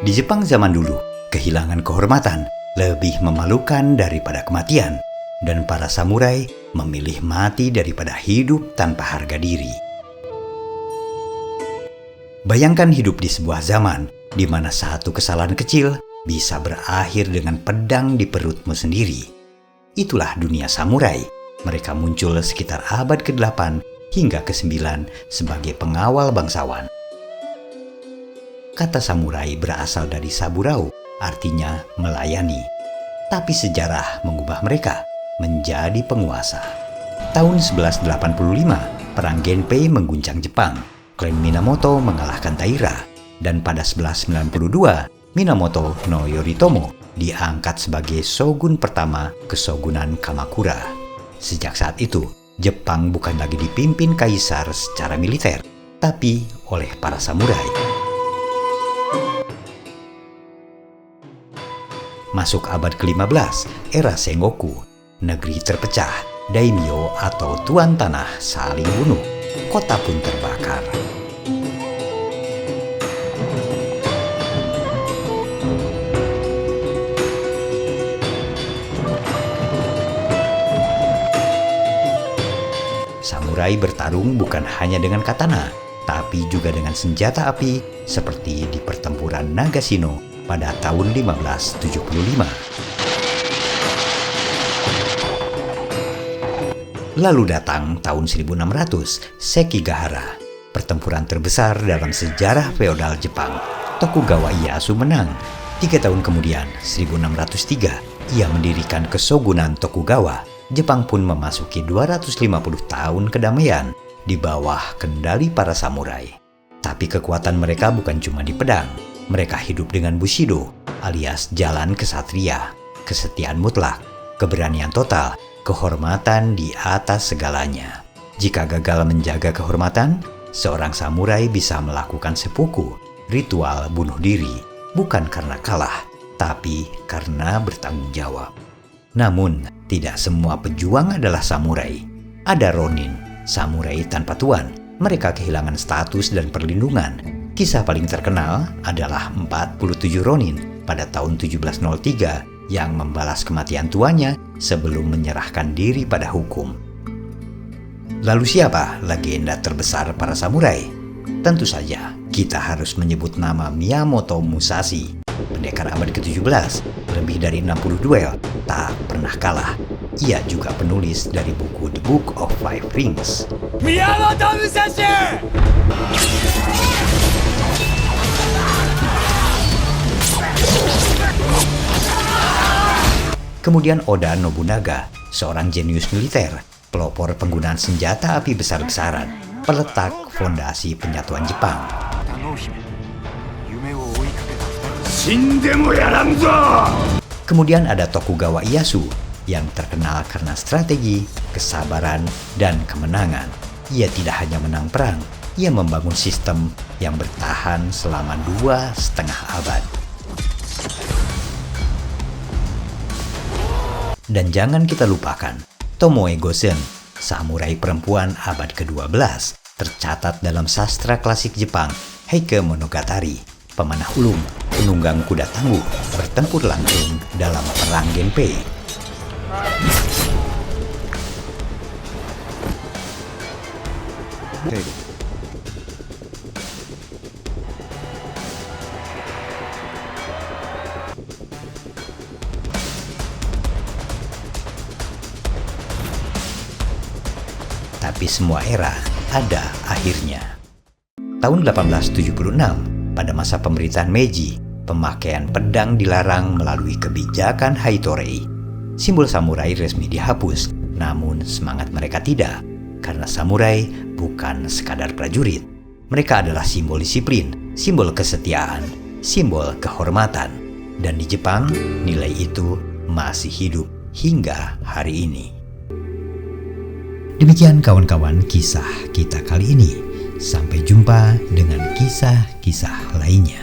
Di Jepang zaman dulu, kehilangan kehormatan lebih memalukan daripada kematian, dan para samurai memilih mati daripada hidup tanpa harga diri. Bayangkan hidup di sebuah zaman di mana satu kesalahan kecil bisa berakhir dengan pedang di perutmu sendiri. Itulah dunia samurai. Mereka muncul sekitar abad ke-8 hingga ke-9 sebagai pengawal bangsawan. Kata samurai berasal dari saburau, artinya melayani. Tapi sejarah mengubah mereka menjadi penguasa. Tahun 1185, Perang Genpei mengguncang Jepang. Klan Minamoto mengalahkan Taira. Dan pada 1192, Minamoto no Yoritomo diangkat sebagai shogun pertama Keshogunan Kamakura. Sejak saat itu, Jepang bukan lagi dipimpin kaisar secara militer, tapi oleh para samurai. Masuk abad ke-15, era Sengoku, negeri terpecah, daimyo atau tuan tanah saling bunuh, kota pun terbakar. Samurai bertarung bukan hanya dengan katana, tapi juga dengan senjata api seperti di pertempuran Nagashino pada tahun 1575. Lalu datang tahun 1600, Sekigahara, pertempuran terbesar dalam sejarah feodal Jepang. Tokugawa Ieyasu menang. 3 tahun kemudian, 1603, ia mendirikan Keshogunan Tokugawa. Jepang pun memasuki 250 tahun kedamaian di bawah kendali para samurai. Tapi kekuatan mereka bukan cuma di pedang. Mereka hidup dengan Bushido, alias jalan kesatria, kesetiaan mutlak, keberanian total, kehormatan di atas segalanya. Jika gagal menjaga kehormatan, seorang samurai bisa melakukan seppuku, ritual bunuh diri, bukan karena kalah, tapi karena bertanggung jawab. Namun, tidak semua pejuang adalah samurai. Ada ronin, samurai tanpa tuan. Mereka kehilangan status dan perlindungan. Kisah paling terkenal adalah 47 ronin pada tahun 1703 yang membalas kematian tuannya sebelum menyerahkan diri pada hukum. Lalu siapa legenda terbesar para samurai? Tentu saja kita harus menyebut nama Miyamoto Musashi, pendekar abad ke-17, lebih dari 60 duel, tak pernah kalah. Ia juga penulis dari buku The Book of Five Rings. Miyamoto Musashi! Kemudian Oda Nobunaga, seorang jenius militer, pelopor penggunaan senjata api besar-besaran, peletak fondasi penyatuan Jepang. Kemudian ada Tokugawa Ieyasu yang terkenal karena strategi, kesabaran, dan kemenangan. Ia tidak hanya menang perang, ia membangun sistem yang bertahan selama 2,5 abad. Dan jangan kita lupakan Tomoe Gosen, samurai perempuan abad ke-12, tercatat dalam sastra klasik Jepang Heike Monogatari. Pemanah ulung, penunggang kuda tangguh, bertempur langsung dalam perang Genpei. Tapi semua era ada akhirnya. Tahun 1876, pada masa pemerintahan Meiji, pemakaian pedang dilarang melalui kebijakan Haitorei. Simbol samurai resmi dihapus, namun semangat mereka tidak, karena samurai bukan sekadar prajurit. Mereka adalah simbol disiplin, simbol kesetiaan, simbol kehormatan. Dan di Jepang, nilai itu masih hidup hingga hari ini. Demikian kawan-kawan kisah kita kali ini. Sampai jumpa dengan kisah-kisah lainnya.